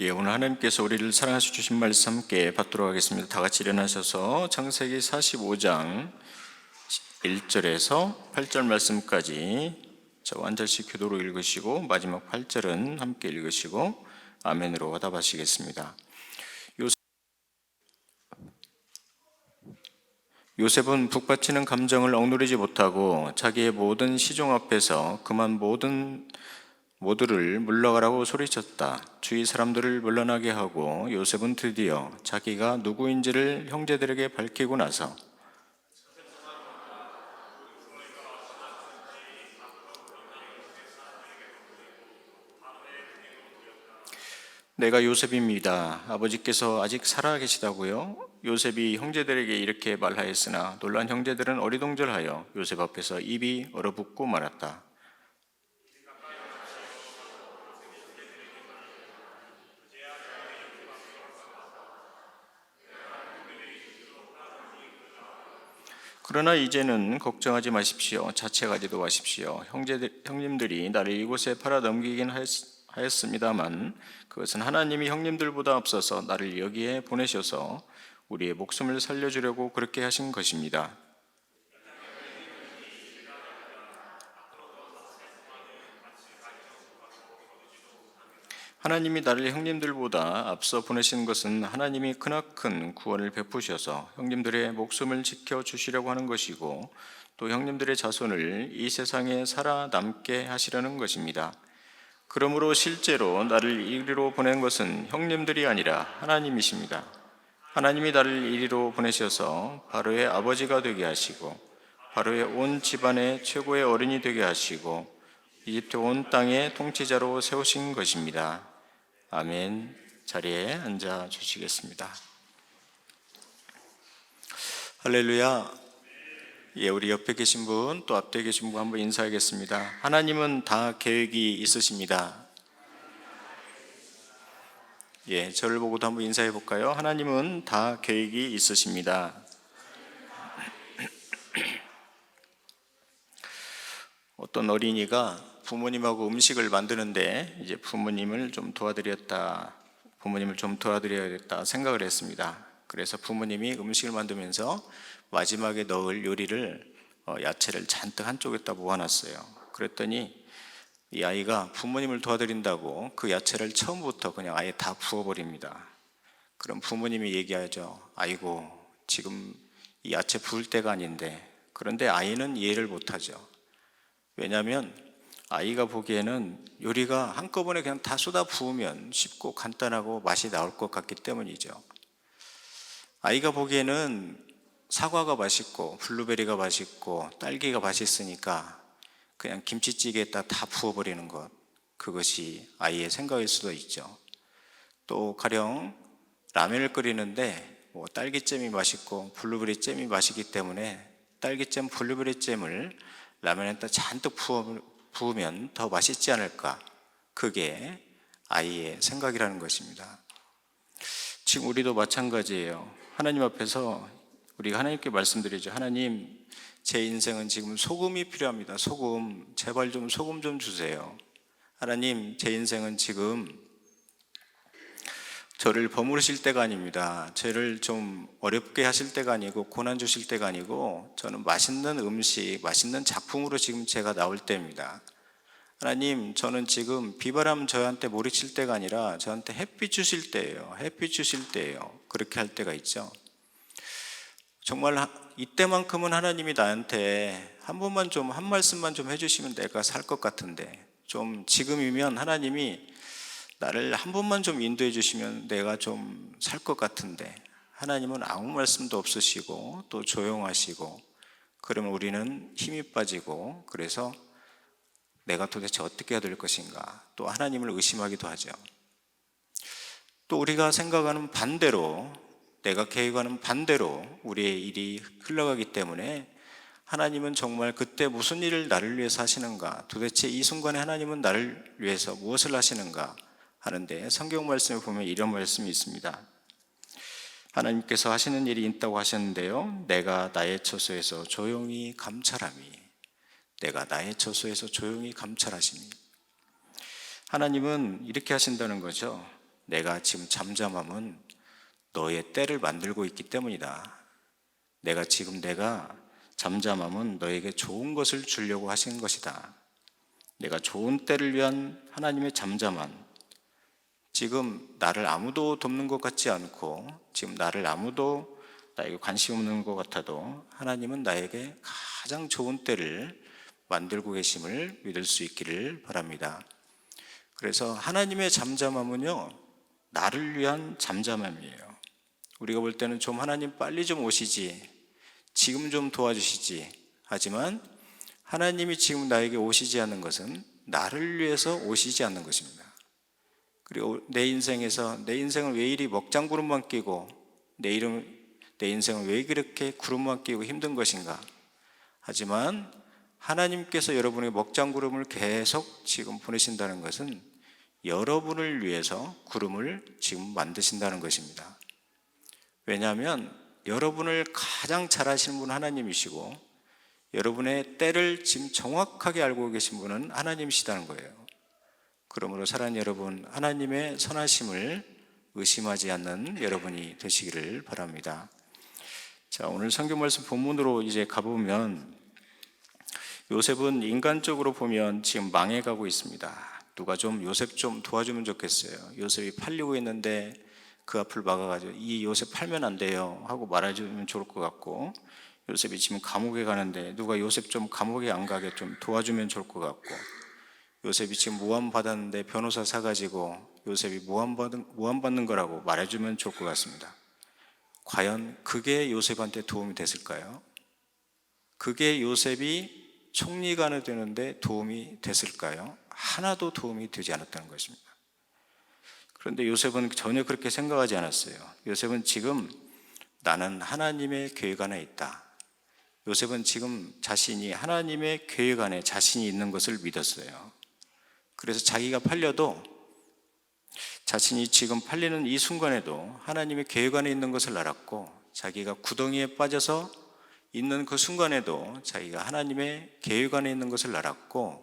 오늘 하나님께서 우리를 사랑하셔 주신 말씀 함께 받도록 하겠습니다. 다 같이 일어나셔서 창세기 45장 1절에서 8절 말씀까지 저와 한 절씩 교도로 읽으시고 마지막 8절은 함께 읽으시고 아멘으로 화답하시겠습니다. 요셉은 북받치는 감정을 억누르지 못하고 자기의 모든 시종 앞에서 그만 모두를 물러가라고 소리쳤다. 주위 사람들을 물러나게 하고 요셉은 드디어 자기가 누구인지를 형제들에게 밝히고 나서 내가 요셉입니다. 아버지께서 아직 살아 계시다고요? 요셉이 형제들에게 이렇게 말하였으나 놀란 형제들은 어리동절하여 요셉 앞에서 입이 얼어붙고 말았다. 그러나 이제는 걱정하지 마십시오. 자책하지도 마십시오. 형님들이 나를 이곳에 팔아 넘기긴 하였습니다만 그것은 하나님이 형님들보다 앞서서 나를 여기에 보내셔서 우리의 목숨을 살려주려고 그렇게 하신 것입니다. 하나님이 나를 형님들보다 앞서 보내신 것은 하나님이 크나큰 구원을 베푸셔서 형님들의 목숨을 지켜주시려고 하는 것이고 또 형님들의 자손을 이 세상에 살아남게 하시려는 것입니다. 그러므로 실제로 나를 이리로 보낸 것은 형님들이 아니라 하나님이십니다. 하나님이 나를 이리로 보내셔서 바로의 아버지가 되게 하시고 바로의 온 집안의 최고의 어른이 되게 하시고 이집트 온 땅의 통치자로 세우신 것입니다. 아멘. 자리에 앉아 주시겠습니다. 할렐루야. 우리 옆에 계신 분, 또 앞에 계신 분 한번 인사하겠습니다. 하나님은 다 계획이 있으십니다. 저를 보고도 한번 인사해 볼까요? 하나님은 다 계획이 있으십니다. 어떤 어린이가 부모님하고 음식을 만드는데 이제 부모님을 좀 도와드려야겠다 생각을 했습니다. 그래서 부모님이 음식을 만들면서 마지막에 넣을 요리를 야채를 잔뜩 한쪽에다 모아놨어요. 그랬더니 이 아이가 부모님을 도와드린다고 그 야채를 처음부터 그냥 아예 다 부어버립니다. 그럼 부모님이 얘기하죠. 아이고, 지금 이 야채 부을 때가 아닌데. 그런데 아이는 이해를 못하죠. 왜냐하면 아이가 보기에는 요리가 한꺼번에 그냥 다 쏟아 부으면 쉽고 간단하고 맛이 나올 것 같기 때문이죠. 아이가 보기에는 사과가 맛있고 블루베리가 맛있고 딸기가 맛있으니까 그냥 김치찌개에다 다 부어버리는 것, 그것이 아이의 생각일 수도 있죠. 또 가령 라면을 끓이는데 딸기잼이 맛있고 블루베리 잼이 맛있기 때문에 딸기잼, 블루베리 잼을 라면에다 잔뜩 부으면 더 맛있지 않을까? 그게 아이의 생각이라는 것입니다. 지금 우리도 마찬가지예요. 하나님 앞에서 우리가 하나님께 말씀드리죠. 하나님, 제 인생은 지금 소금이 필요합니다. 소금, 제발 좀 소금 좀 주세요. 하나님, 제 인생은 지금 저를 버무리실 때가 아닙니다. 저를 좀 어렵게 하실 때가 아니고 고난 주실 때가 아니고 저는 맛있는 음식, 맛있는 작품으로 지금 제가 나올 때입니다. 하나님, 저는 지금 비바람 저한테 몰이칠 때가 아니라 저한테 햇빛 주실 때예요. 햇빛 주실 때예요. 그렇게 할 때가 있죠. 정말 이때만큼은 하나님이 나한테 한 말씀만 좀 해주시면 내가 살 것 같은데, 좀 지금이면 하나님이 나를 한 번만 좀 인도해 주시면 내가 좀 살 것 같은데, 하나님은 아무 말씀도 없으시고 또 조용하시고, 그러면 우리는 힘이 빠지고, 그래서 내가 도대체 어떻게 해야 될 것인가, 또 하나님을 의심하기도 하죠. 또 우리가 생각하는 반대로, 내가 계획하는 반대로 우리의 일이 흘러가기 때문에 하나님은 정말 그때 무슨 일을 나를 위해서 하시는가, 도대체 이 순간에 하나님은 나를 위해서 무엇을 하시는가 하는데, 성경 말씀에 보면 이런 말씀이 있습니다. 하나님께서 하시는 일이 있다고 하셨는데요, 내가 나의 처소에서 조용히 감찰함이, 내가 나의 처소에서 조용히 감찰하시니. 하나님은 이렇게 하신다는 거죠. 내가 지금 잠잠함은 너의 때를 만들고 있기 때문이다. 내가 잠잠함은 너에게 좋은 것을 주려고 하신 것이다. 내가 좋은 때를 위한 하나님의 잠잠함, 지금 나를 아무도 돕는 것 같지 않고 지금 아무도 나에게 관심 없는 것 같아도 하나님은 나에게 가장 좋은 때를 만들고 계심을 믿을 수 있기를 바랍니다. 그래서 하나님의 잠잠함은요, 나를 위한 잠잠함이에요. 우리가 볼 때는 좀 하나님 빨리 좀 오시지, 지금 좀 도와주시지 하지만 하나님이 지금 나에게 오시지 않는 것은 나를 위해서 오시지 않는 것입니다. 그리고 내 인생을 왜 이리 먹장구름만 끼고 내 인생을 왜 그렇게 구름만 끼고 힘든 것인가? 하지만 하나님께서 여러분의 먹장구름을 계속 지금 보내신다는 것은 여러분을 위해서 구름을 지금 만드신다는 것입니다. 왜냐하면 여러분을 가장 잘 아시는 분은 하나님이시고 여러분의 때를 지금 정확하게 알고 계신 분은 하나님이시다는 거예요. 그러므로 사랑하는 여러분, 하나님의 선하심을 의심하지 않는 여러분이 되시기를 바랍니다. 자, 오늘 성경 말씀 본문으로 이제 가보면 요셉은 인간적으로 보면 지금 망해가고 있습니다. 누가 좀 요셉 좀 도와주면 좋겠어요. 요셉이 팔리고 있는데 그 앞을 막아가지고 이 요셉 팔면 안 돼요 하고 말해주면 좋을 것 같고, 요셉이 지금 감옥에 가는데 누가 요셉 좀 감옥에 안 가게 좀 도와주면 좋을 것 같고, 요셉이 지금 모함 받았는데 변호사 사가지고 요셉이 모함 받는 거라고 말해주면 좋을 것 같습니다. 과연 그게 요셉한테 도움이 됐을까요? 그게 요셉이 총리가 되는데 도움이 됐을까요? 하나도 도움이 되지 않았다는 것입니다. 그런데 요셉은 전혀 그렇게 생각하지 않았어요. 요셉은 지금 나는 하나님의 계획 안에 있다. 요셉은 지금 자신이 하나님의 계획 안에 자신이 있는 것을 믿었어요. 그래서 자기가 팔려도 자신이 지금 팔리는 이 순간에도 하나님의 계획 안에 있는 것을 알았고, 자기가 구덩이에 빠져서 있는 그 순간에도 자기가 하나님의 계획 안에 있는 것을 알았고,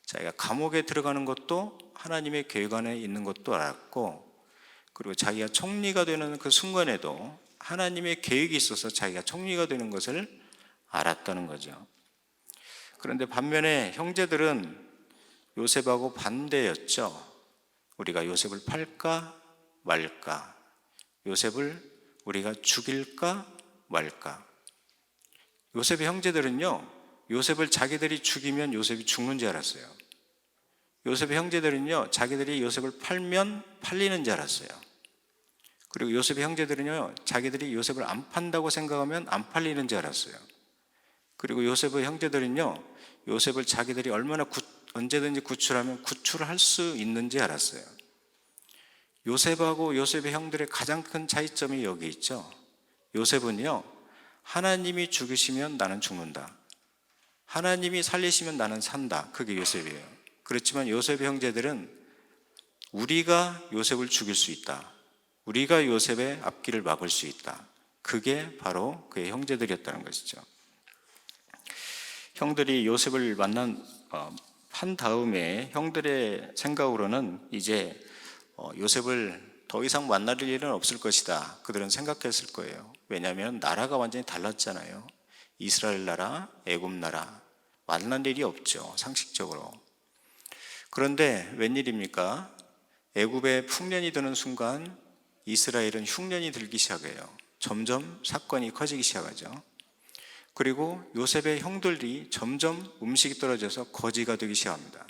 자기가 감옥에 들어가는 것도 하나님의 계획 안에 있는 것도 알았고, 그리고 자기가 총리가 되는 그 순간에도 하나님의 계획이 있어서 자기가 총리가 되는 것을 알았다는 거죠. 그런데 반면에 형제들은 요셉하고 반대였죠. 우리가 요셉을 팔까 말까, 요셉을 우리가 죽일까 말까. 요셉의 형제들은요, 요셉을 자기들이 죽이면 요셉이 죽는 줄 알았어요. 요셉의 형제들은요, 자기들이 요셉을 팔면 팔리는 줄 알았어요. 그리고 요셉의 형제들은요, 자기들이 요셉을 안 판다고 생각하면 안 팔리는 줄 알았어요. 그리고 요셉의 형제들은요, 요셉을 자기들이 얼마나 언제든지 구출하면 구출할 수 있는지 알았어요. 요셉하고 요셉의 형들의 가장 큰 차이점이 여기 있죠. 요셉은요, 하나님이 죽이시면 나는 죽는다, 하나님이 살리시면 나는 산다, 그게 요셉이에요. 그렇지만 요셉의 형제들은 우리가 요셉을 죽일 수 있다, 우리가 요셉의 앞길을 막을 수 있다, 그게 바로 그의 형제들이었다는 것이죠. 형들이 요셉을 판 다음에 형들의 생각으로는 이제 요셉을 더 이상 만날 일은 없을 것이다, 그들은 생각했을 거예요. 왜냐하면 나라가 완전히 달랐잖아요. 이스라엘 나라, 애굽 나라, 만날 일이 없죠, 상식적으로. 그런데 웬일입니까? 애굽에 풍년이 드는 순간 이스라엘은 흉년이 들기 시작해요. 점점 사건이 커지기 시작하죠. 그리고 요셉의 형들이 점점 음식이 떨어져서 거지가 되기 시작합니다.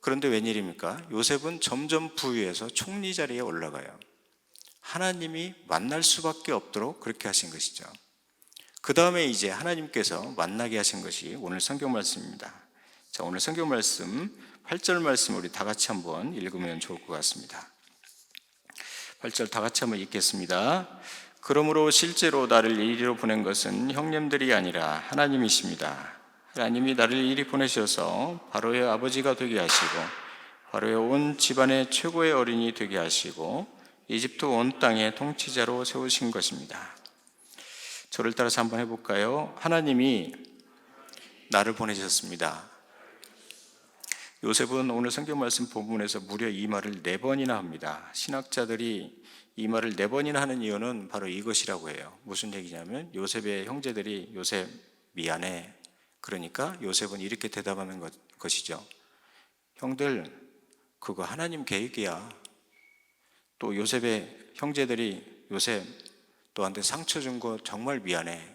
그런데 웬일입니까? 요셉은 점점 부유해서 총리 자리에 올라가요. 하나님이 만날 수밖에 없도록 그렇게 하신 것이죠. 그 다음에 이제 하나님께서 만나게 하신 것이 오늘 성경 말씀입니다. 자, 오늘 성경 말씀 8절 말씀 우리 다 같이 한번 읽으면 좋을 것 같습니다. 8절 다 같이 한번 읽겠습니다. 그러므로 실제로 나를 이리로 보낸 것은 형님들이 아니라 하나님이십니다. 하나님이 나를 이리 보내셔서 바로의 아버지가 되게 하시고 바로의 온 집안의 최고의 어린이 되게 하시고 이집트 온 땅의 통치자로 세우신 것입니다. 저를 따라서 한번 해볼까요? 하나님이 나를 보내셨습니다. 요셉은 오늘 성경 말씀 본문에서 무려 이 말을 4번이나 합니다. 신학자들이 이 말을 4번이나 하는 이유는 바로 이것이라고 해요. 무슨 얘기냐면 요셉의 형제들이 요셉 미안해. 그러니까 요셉은 이렇게 대답하는 것이죠. 형들, 그거 하나님 계획이야. 또 요셉의 형제들이 요셉 너한테 상처 준 거 정말 미안해.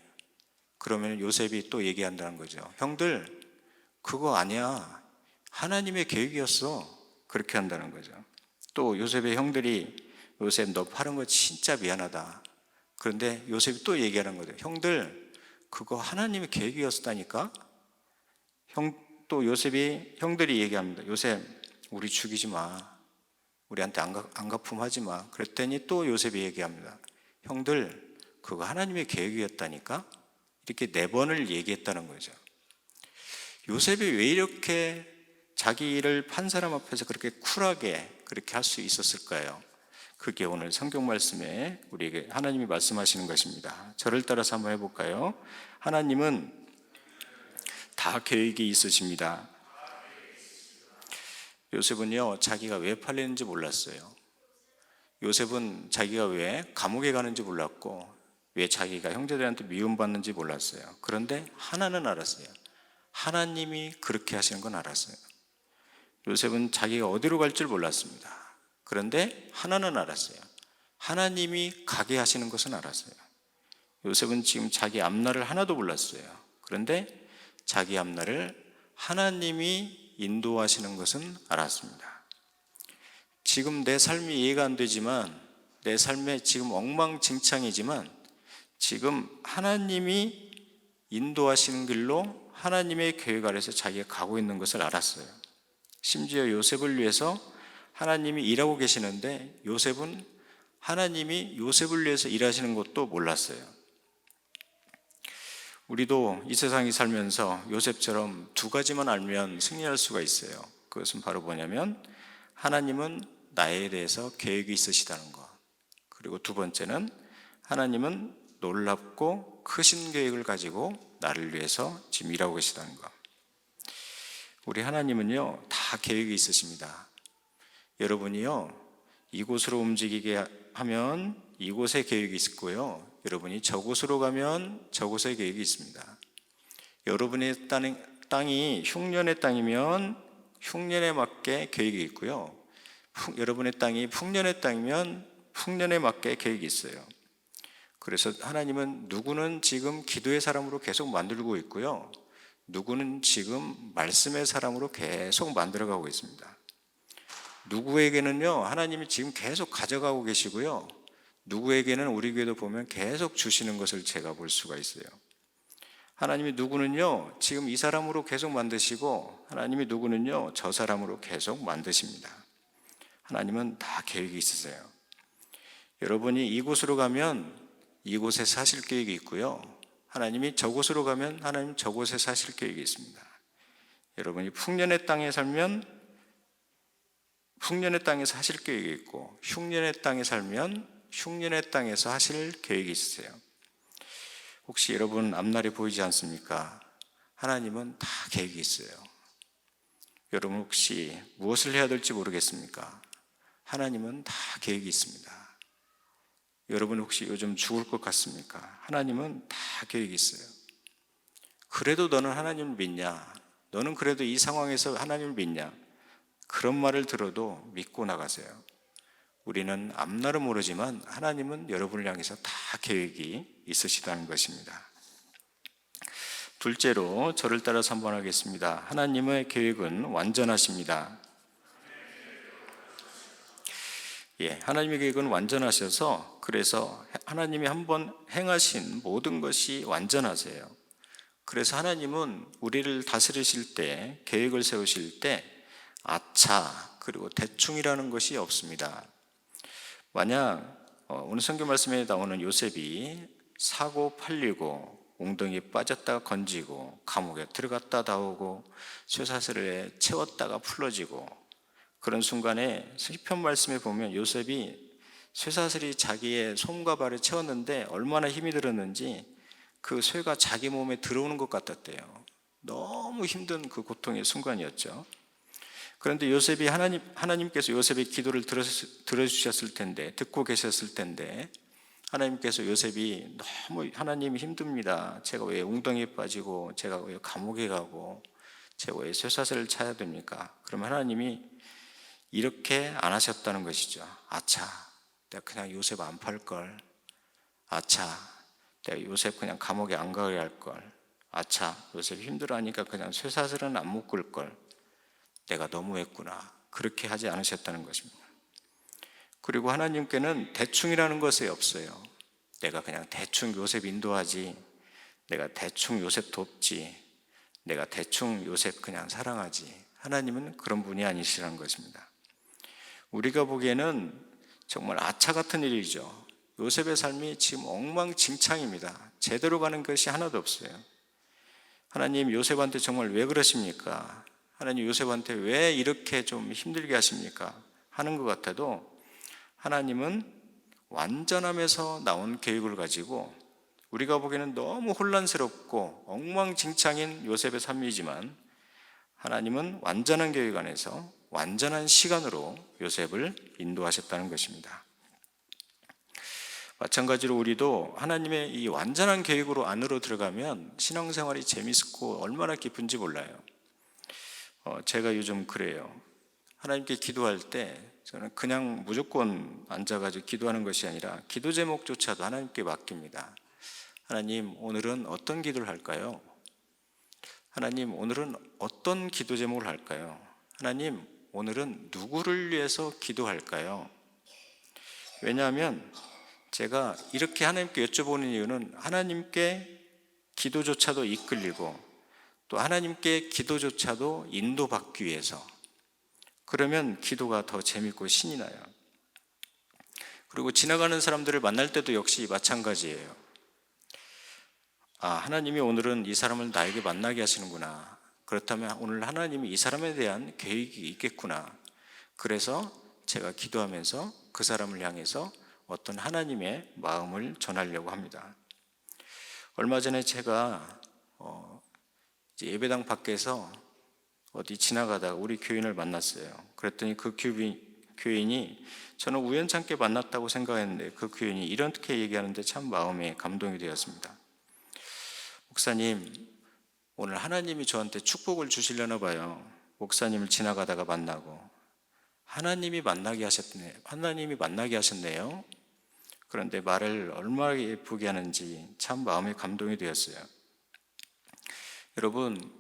그러면 요셉이 또 얘기한다는 거죠. 형들, 그거 아니야. 하나님의 계획이었어. 그렇게 한다는 거죠. 또 요셉의 형들이 요셉 너 파는 거 진짜 미안하다. 그런데 요셉이 또 얘기하는 거죠. 형들, 그거 하나님의 계획이었다니까? 또 요셉이 형들이 얘기합니다. 요셉, 우리 죽이지 마. 우리한테 안갚음하지 마. 그랬더니 또 요셉이 얘기합니다. 형들, 그거 하나님의 계획이었다니까? 이렇게 4번을 얘기했다는 거죠. 요셉이 왜 이렇게 자기를 판 사람 앞에서 그렇게 쿨하게 그렇게 할 수 있었을까요? 그게 오늘 성경 말씀에 우리에게 하나님이 말씀하시는 것입니다. 저를 따라서 한번 해볼까요? 하나님은 다 계획이 있으십니다. 요셉은요, 자기가 왜 팔리는지 몰랐어요. 요셉은 자기가 왜 감옥에 가는지 몰랐고, 왜 자기가 형제들한테 미움받는지 몰랐어요. 그런데 하나는 알았어요. 하나님이 그렇게 하시는 건 알았어요. 요셉은 자기가 어디로 갈 줄 몰랐습니다. 그런데 하나는 알았어요. 하나님이 가게 하시는 것은 알았어요. 요셉은 지금 자기 앞날을 하나도 몰랐어요. 그런데 자기 앞날을 하나님이 인도하시는 것은 알았습니다. 지금 내 삶이 이해가 안 되지만, 내 삶에 지금 엉망진창이지만, 지금 하나님이 인도하시는 길로 하나님의 계획 아래서 자기가 가고 있는 것을 알았어요. 심지어 요셉을 위해서 하나님이 일하고 계시는데 요셉은 하나님이 요셉을 위해서 일하시는 것도 몰랐어요. 우리도 이 세상에 살면서 요셉처럼 2가지만 알면 승리할 수가 있어요. 그것은 바로 뭐냐면 하나님은 나에 대해서 계획이 있으시다는 것. 그리고 2번째는 하나님은 놀랍고 크신 계획을 가지고 나를 위해서 지금 일하고 계시다는 것. 우리 하나님은요, 다 계획이 있으십니다. 여러분이요, 이곳으로 움직이게 하면 이곳에 계획이 있고요, 여러분이 저곳으로 가면 저곳에 계획이 있습니다. 여러분의 땅이 흉년의 땅이면 흉년에 맞게 계획이 있고요, 여러분의 땅이 풍년의 땅이면 풍년에 맞게 계획이 있어요. 그래서 하나님은 누구는 지금 기도의 사람으로 계속 만들고 있고요, 누구는 지금 말씀의 사람으로 계속 만들어가고 있습니다. 누구에게는요, 하나님이 지금 계속 가져가고 계시고요, 누구에게는 우리 교회도 보면 계속 주시는 것을 제가 볼 수가 있어요. 하나님이 누구는요, 지금 이 사람으로 계속 만드시고, 하나님이 누구는요, 저 사람으로 계속 만드십니다. 하나님은 다 계획이 있으세요. 여러분이 이곳으로 가면 이곳에 사실 계획이 있고요, 하나님이 저곳으로 가면 하나님 저곳에 사실 계획이 있습니다. 여러분이 풍년의 땅에 살면 풍년의 땅에서 하실 계획이 있고, 흉년의 땅에 살면 흉년의 땅에서 하실 계획이 있으세요. 혹시 여러분 앞날이 보이지 않습니까? 하나님은 다 계획이 있어요. 여러분 혹시 무엇을 해야 될지 모르겠습니까? 하나님은 다 계획이 있습니다. 여러분 혹시 요즘 죽을 것 같습니까? 하나님은 다 계획이 있어요. 그래도 너는 하나님을 믿냐? 너는 그래도 이 상황에서 하나님을 믿냐? 그런 말을 들어도 믿고 나가세요. 우리는 앞날은 모르지만 하나님은 여러분을 향해서 다 계획이 있으시다는 것입니다. 둘째로 저를 따라서 한번 하겠습니다. 하나님의 계획은 완전하십니다. 하나님의 계획은 완전하셔서, 그래서 하나님이 한번 행하신 모든 것이 완전하세요. 그래서 하나님은 우리를 다스리실 때, 계획을 세우실 때 아차 그리고 대충이라는 것이 없습니다. 만약 오늘 성경 말씀에 나오는 요셉이 사고 팔리고 웅덩이에 빠졌다가 건지고 감옥에 들어갔다 나오고 쇠사슬에 채웠다가 풀어지고, 그런 순간에 시편 말씀에 보면 요셉이 쇠사슬이 자기의 손과 발에 채웠는데 얼마나 힘이 들었는지 그 쇠가 자기 몸에 들어오는 것 같았대요. 너무 힘든 그 고통의 순간이었죠. 그런데 요셉이 하나님께서 요셉의 기도를 들어주셨을 텐데, 듣고 계셨을 텐데, 하나님께서 요셉이 너무 하나님이 힘듭니다. 제가 왜 웅덩이에 빠지고, 제가 왜 감옥에 가고, 제가 왜 쇠사슬을 차야 됩니까? 그러면 하나님이 이렇게 안 하셨다는 것이죠. 아차, 내가 그냥 요셉 안 팔걸. 아차, 내가 요셉 그냥 감옥에 안 가게 할걸. 아차, 요셉 힘들어하니까 그냥 쇠사슬은 안 묶을걸. 내가 너무했구나. 그렇게 하지 않으셨다는 것입니다. 그리고 하나님께는 대충이라는 것이 없어요. 내가 그냥 대충 요셉 인도하지, 내가 대충 요셉 돕지, 내가 대충 요셉 그냥 사랑하지. 하나님은 그런 분이 아니시라는 것입니다. 우리가 보기에는 정말 아차 같은 일이죠. 요셉의 삶이 지금 엉망진창입니다. 제대로 가는 것이 하나도 없어요. 하나님 요셉한테 정말 왜 그러십니까? 하나님 요셉한테 왜 이렇게 좀 힘들게 하십니까? 하는 것 같아도 하나님은 완전함에서 나온 계획을 가지고 우리가 보기에는 너무 혼란스럽고 엉망진창인 요셉의 삶이지만 하나님은 완전한 계획 안에서 완전한 시간으로 요셉을 인도하셨다는 것입니다. 마찬가지로 우리도 하나님의 이 완전한 계획으로 안으로 들어가면 신앙생활이 재밌고 얼마나 기쁜지 몰라요. 제가 요즘 그래요. 하나님께 기도할 때 저는 그냥 무조건 앉아가지고 기도하는 것이 아니라 기도 제목조차도 하나님께 맡깁니다. 하나님, 오늘은 어떤 기도를 할까요? 하나님, 오늘은 어떤 기도 제목을 할까요? 하나님, 오늘은 누구를 위해서 기도할까요? 왜냐하면 제가 이렇게 하나님께 여쭤보는 이유는 하나님께 기도조차도 이끌리고 또 하나님께 기도조차도 인도받기 위해서, 그러면 기도가 더 재밌고 신이 나요. 그리고 지나가는 사람들을 만날 때도 역시 마찬가지예요. 하나님이 오늘은 이 사람을 나에게 만나게 하시는구나. 그렇다면 오늘 하나님이 이 사람에 대한 계획이 있겠구나. 그래서 제가 기도하면서 그 사람을 향해서 어떤 하나님의 마음을 전하려고 합니다. 얼마 전에 제가 이제 예배당 밖에서 어디 지나가다가 우리 교인을 만났어요. 그랬더니 그 교인이 저는 우연찮게 만났다고 생각했는데 그 교인이 이렇게 얘기하는데 참 마음에 감동이 되었습니다. 목사님, 오늘 하나님이 저한테 축복을 주시려나 봐요. 목사님을 지나가다가 만나고 하나님이 만나게 하셨네요. 그런데 말을 얼마나 예쁘게 하는지 참 마음에 감동이 되었어요. 여러분,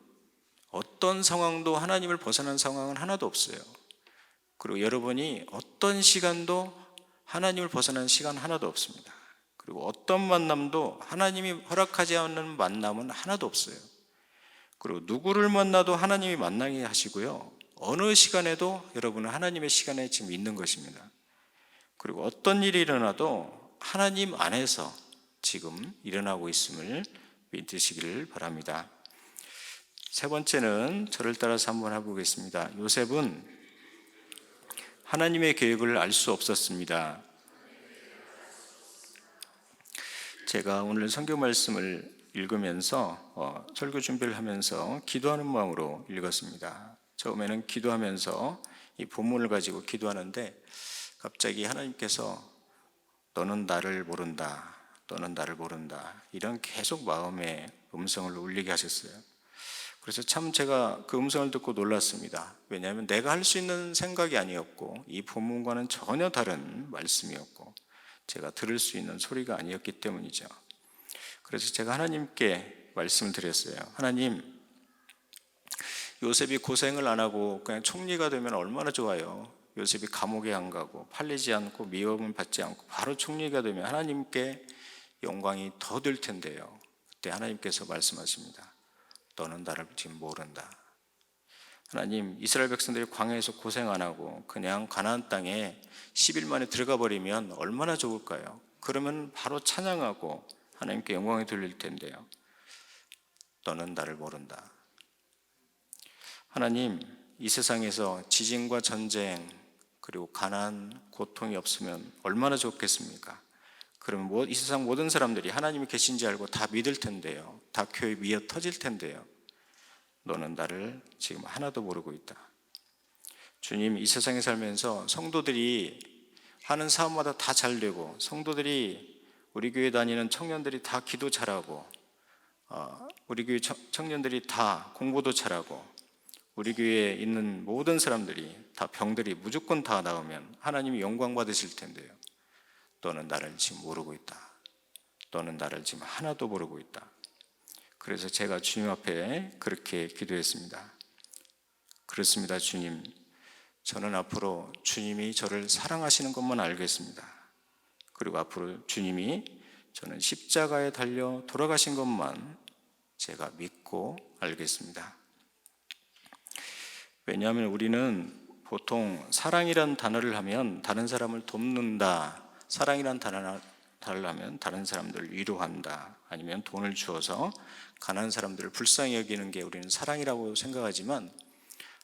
어떤 상황도 하나님을 벗어난 상황은 하나도 없어요. 그리고 여러분이 어떤 시간도 하나님을 벗어난 시간 하나도 없습니다. 그리고 어떤 만남도 하나님이 허락하지 않는 만남은 하나도 없어요. 그리고 누구를 만나도 하나님이 만나게 하시고요. 어느 시간에도 여러분은 하나님의 시간에 지금 있는 것입니다. 그리고 어떤 일이 일어나도 하나님 안에서 지금 일어나고 있음을 믿으시기를 바랍니다. 세 번째는 저를 따라서 한번 해보겠습니다. 요셉은 하나님의 계획을 알 수 없었습니다. 제가 오늘 성경 말씀을 읽으면서 설교 준비를 하면서 기도하는 마음으로 읽었습니다. 처음에는 기도하면서 이 본문을 가지고 기도하는데 갑자기 하나님께서 너는 나를 모른다, 너는 나를 모른다, 이런 계속 마음의 음성을 울리게 하셨어요. 그래서 참 제가 그 음성을 듣고 놀랐습니다. 왜냐하면 내가 할 수 있는 생각이 아니었고 이 본문과는 전혀 다른 말씀이었고 제가 들을 수 있는 소리가 아니었기 때문이죠. 그래서 제가 하나님께 말씀을 드렸어요. 하나님, 요셉이 고생을 안 하고 그냥 총리가 되면 얼마나 좋아요. 요셉이 감옥에 안 가고 팔리지 않고 미움을 받지 않고 바로 총리가 되면 하나님께 영광이 더 될 텐데요. 그때 하나님께서 말씀하십니다. 너는 나를 지금 모른다. 하나님, 이스라엘 백성들이 광야에서 고생 안 하고 그냥 가나안 땅에 10일 만에 들어가 버리면 얼마나 좋을까요? 그러면 바로 찬양하고 하나님께 영광이 돌릴 텐데요. 너는 나를 모른다. 하나님, 이 세상에서 지진과 전쟁 그리고 가난, 고통이 없으면 얼마나 좋겠습니까? 그러면 이 세상 모든 사람들이 하나님이 계신지 알고 다 믿을 텐데요. 다 교회 미어 터질 텐데요. 너는 나를 지금 하나도 모르고 있다. 주님, 이 세상에 살면서 성도들이 하는 사업마다 다 잘 되고, 성도들이 우리 교회 다니는 청년들이 다 기도 잘하고, 우리 교회 청년들이 다 공부도 잘하고, 우리 교회에 있는 모든 사람들이 다 병들이 무조건 다 나으면 하나님이 영광 받으실 텐데요. 너는 나를 지금 모르고 있다. 너는 나를 지금 하나도 모르고 있다. 그래서 제가 주님 앞에 그렇게 기도했습니다. 그렇습니다, 주님. 저는 앞으로 주님이 저를 사랑하시는 것만 알겠습니다. 그리고 앞으로 주님이 저는 십자가에 달려 돌아가신 것만 제가 믿고 알겠습니다. 왜냐하면 우리는 보통 사랑이란 단어를 하면 다른 사람을 돕는다, 사랑이란 단어를 하면 다른 사람들을 위로한다, 아니면 돈을 주어서 가난한 사람들을 불쌍히 여기는 게 우리는 사랑이라고 생각하지만,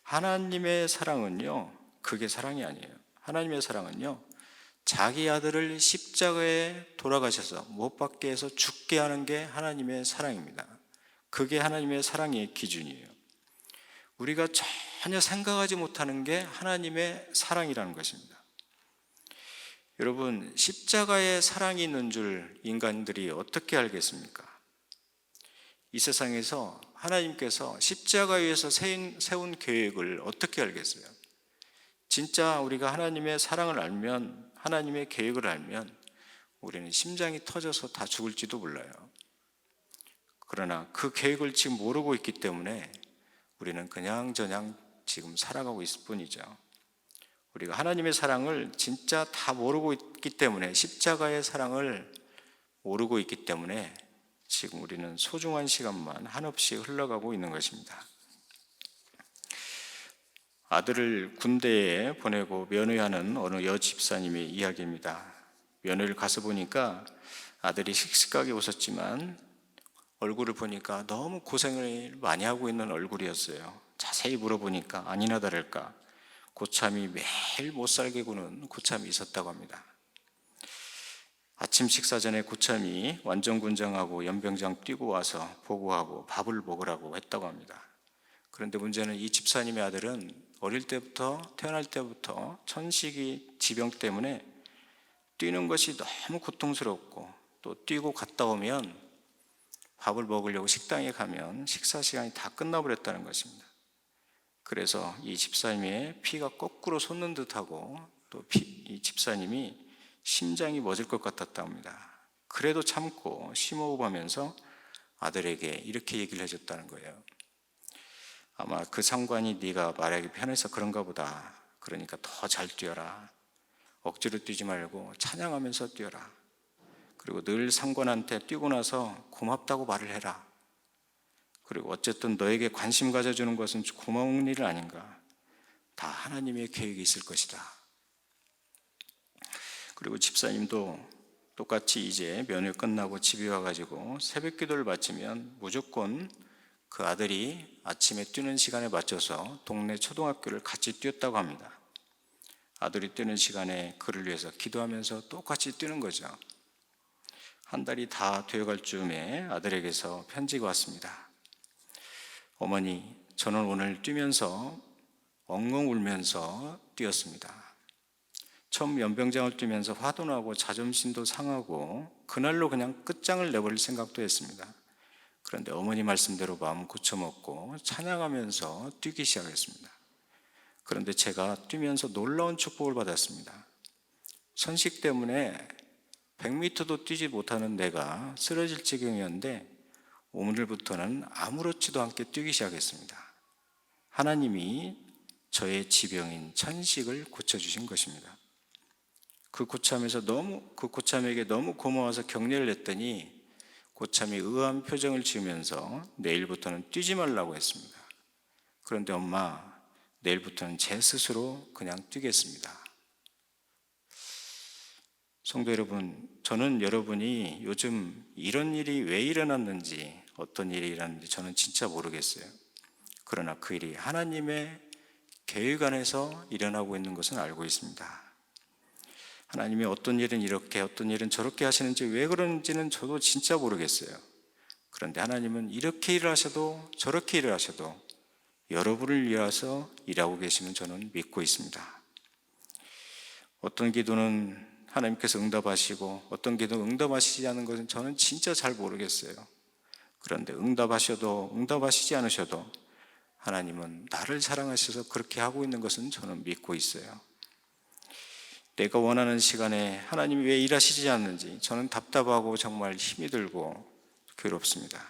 하나님의 사랑은요, 그게 사랑이 아니에요. 하나님의 사랑은요, 자기 아들을 십자가에 돌아가셔서 못 박게 해서 죽게 하는 게 하나님의 사랑입니다. 그게 하나님의 사랑의 기준이에요. 우리가 전혀 생각하지 못하는 게 하나님의 사랑이라는 것입니다. 여러분, 십자가에 사랑이 있는 줄 인간들이 어떻게 알겠습니까? 이 세상에서 하나님께서 십자가 위에서 세운 계획을 어떻게 알겠어요? 진짜 우리가 하나님의 사랑을 알면, 하나님의 계획을 알면 우리는 심장이 터져서 다 죽을지도 몰라요. 그러나 그 계획을 지금 모르고 있기 때문에 우리는 그냥저냥 지금 살아가고 있을 뿐이죠. 우리가 하나님의 사랑을 진짜 다 모르고 있기 때문에, 십자가의 사랑을 모르고 있기 때문에 지금 우리는 소중한 시간만 한없이 흘러가고 있는 것입니다. 아들을 군대에 보내고 면회하는 어느 여집사님의 이야기입니다. 면회를 가서 보니까 아들이 씩씩하게 웃었지만 얼굴을 보니까 너무 고생을 많이 하고 있는 얼굴이었어요. 자세히 물어보니까 아니나 다를까 고참이 매일 못살게 구는 고참이 있었다고 합니다. 아침 식사 전에 고참이 완전군장하고 연병장 뛰고 와서 보고하고 밥을 먹으라고 했다고 합니다. 그런데 문제는 이 집사님의 아들은 어릴 때부터, 태어날 때부터 천식이 지병 때문에 뛰는 것이 너무 고통스럽고, 또 뛰고 갔다 오면 밥을 먹으려고 식당에 가면 식사 시간이 다 끝나버렸다는 것입니다. 그래서 이 집사님의 피가 거꾸로 솟는 듯하고, 또 이 집사님이 심장이 멎을 것 같았다 합니다. 그래도 참고 심호흡하면서 아들에게 이렇게 얘기를 해줬다는 거예요. 아마 그 상관이 네가 말하기 편해서 그런가 보다. 그러니까 더 잘 뛰어라. 억지로 뛰지 말고 찬양하면서 뛰어라. 그리고 늘 상관한테 뛰고 나서 고맙다고 말을 해라. 그리고 어쨌든 너에게 관심 가져주는 것은 고마운 일 아닌가. 다 하나님의 계획이 있을 것이다. 그리고 집사님도 똑같이 이제 면회 끝나고 집에 와가지고 새벽 기도를 마치면 무조건 그 아들이 아침에 뛰는 시간에 맞춰서 동네 초등학교를 같이 뛰었다고 합니다. 아들이 뛰는 시간에 그를 위해서 기도하면서 똑같이 뛰는 거죠. 한 달이 다 되어갈 즈음에 아들에게서 편지가 왔습니다. 어머니, 저는 오늘 뛰면서 엉엉 울면서 뛰었습니다. 처음 연병장을 뛰면서 화도 나고 자존심도 상하고 그날로 그냥 끝장을 내버릴 생각도 했습니다. 그런데 어머니 말씀대로 마음 고쳐먹고 찬양하면서 뛰기 시작했습니다. 그런데 제가 뛰면서 놀라운 축복을 받았습니다. 천식 때문에 100m도 뛰지 못하는 내가 쓰러질 지경이었는데 오늘부터는 아무렇지도 않게 뛰기 시작했습니다. 하나님이 저의 지병인 천식을 고쳐주신 것입니다. 그 고참에게 너무 고마워서 격려를 했더니 고참이 의아한 표정을 지으면서 내일부터는 뛰지 말라고 했습니다. 그런데 엄마, 내일부터는 제 스스로 그냥 뛰겠습니다. 성도 여러분, 저는 여러분이 요즘 이런 일이 왜 일어났는지, 어떤 일이 일어났는지 저는 진짜 모르겠어요. 그러나 그 일이 하나님의 계획 안에서 일어나고 있는 것은 알고 있습니다. 하나님이 어떤 일은 이렇게, 어떤 일은 저렇게 하시는지, 왜 그런지는 저도 진짜 모르겠어요. 그런데 하나님은 이렇게 일을 하셔도 저렇게 일을 하셔도 여러분을 위해서 일하고 계시는 저는 믿고 있습니다. 어떤 기도는 하나님께서 응답하시고 어떤 기도는 응답하시지 않는 것은 저는 진짜 잘 모르겠어요. 그런데 응답하셔도 응답하시지 않으셔도 하나님은 나를 사랑하셔서 그렇게 하고 있는 것은 저는 믿고 있어요. 내가 원하는 시간에 하나님이 왜 일하시지 않는지 저는 답답하고 정말 힘이 들고 괴롭습니다.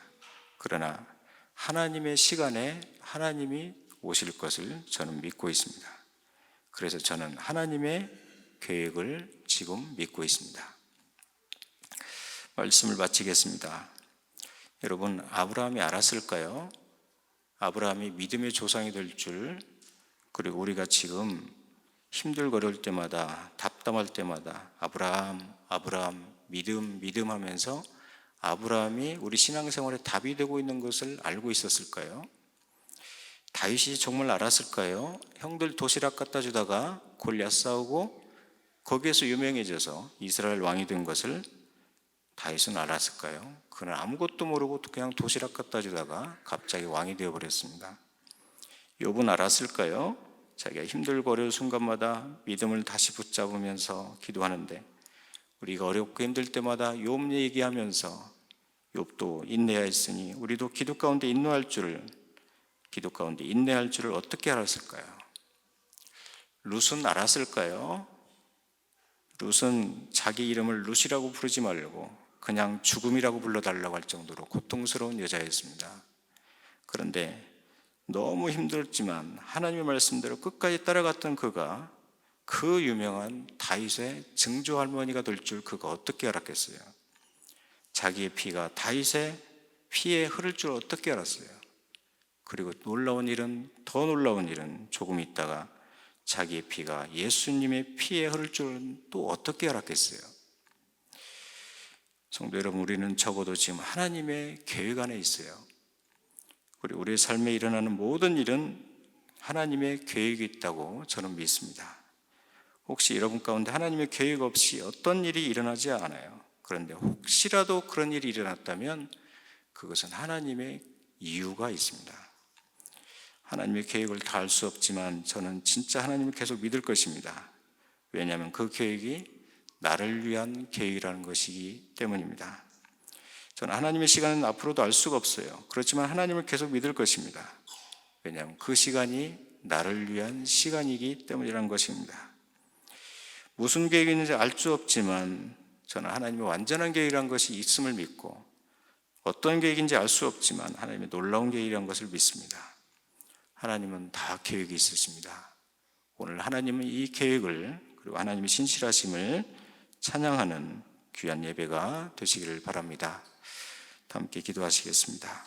그러나 하나님의 시간에 하나님이 오실 것을 저는 믿고 있습니다. 그래서 저는 하나님의 계획을 지금 믿고 있습니다. 말씀을 마치겠습니다. 여러분, 아브라함이 알았을까요? 아브라함이 믿음의 조상이 될 줄, 그리고 우리가 지금 힘들거릴 때마다 답답할 때마다 아브라함, 아브라함, 믿음 하면서 아브라함이 우리 신앙생활에 답이 되고 있는 것을 알고 있었을까요? 다윗이 정말 알았을까요? 형들 도시락 갖다 주다가 골리앗 싸우고 거기에서 유명해져서 이스라엘 왕이 된 것을 다윗은 알았을까요? 그는 아무것도 모르고 그냥 도시락 갖다 주다가 갑자기 왕이 되어버렸습니다. 욥은 알았을까요? 자기가 힘들고 어려운 순간마다 믿음을 다시 붙잡으면서 기도하는데 우리가 어렵고 힘들 때마다 욥 얘기하면서 욥도 인내하였으니 우리도 기도 가운데 인내할 줄을 어떻게 알았을까요? 룻은 알았을까요? 룻은 자기 이름을 룻이라고 부르지 말고 그냥 죽음이라고 불러달라고 할 정도로 고통스러운 여자였습니다. 그런데 너무 힘들었지만 하나님의 말씀대로 끝까지 따라갔던 그가 그 유명한 다윗의 증조할머니가 될 줄 그가 어떻게 알았겠어요? 자기의 피가 다윗의 피에 흐를 줄 어떻게 알았어요? 그리고 더 놀라운 일은 조금 있다가 자기의 피가 예수님의 피에 흐를 줄은 또 어떻게 알았겠어요? 성도 여러분, 우리는 적어도 지금 하나님의 계획 안에 있어요. 그리고 우리의 삶에 일어나는 모든 일은 하나님의 계획이 있다고 저는 믿습니다. 혹시 여러분 가운데 하나님의 계획 없이 어떤 일이 일어나지 않아요. 그런데 혹시라도 그런 일이 일어났다면 그것은 하나님의 이유가 있습니다. 하나님의 계획을 다 알 수 없지만 저는 진짜 하나님을 계속 믿을 것입니다. 왜냐하면 그 계획이 나를 위한 계획이라는 것이기 때문입니다. 저는 하나님의 시간은 앞으로도 알 수가 없어요. 그렇지만 하나님을 계속 믿을 것입니다. 왜냐하면 그 시간이 나를 위한 시간이기 때문이라는 것입니다. 무슨 계획이 있는지 알 수 없지만 저는 하나님의 완전한 계획이라는 것이 있음을 믿고 어떤 계획인지 알 수 없지만 하나님의 놀라운 계획이라는 것을 믿습니다. 하나님은 다 계획이 있으십니다. 오늘 하나님은 이 계획을 그리고 하나님의 신실하심을 찬양하는 귀한 예배가 되시기를 바랍니다. 함께 기도하시겠습니다.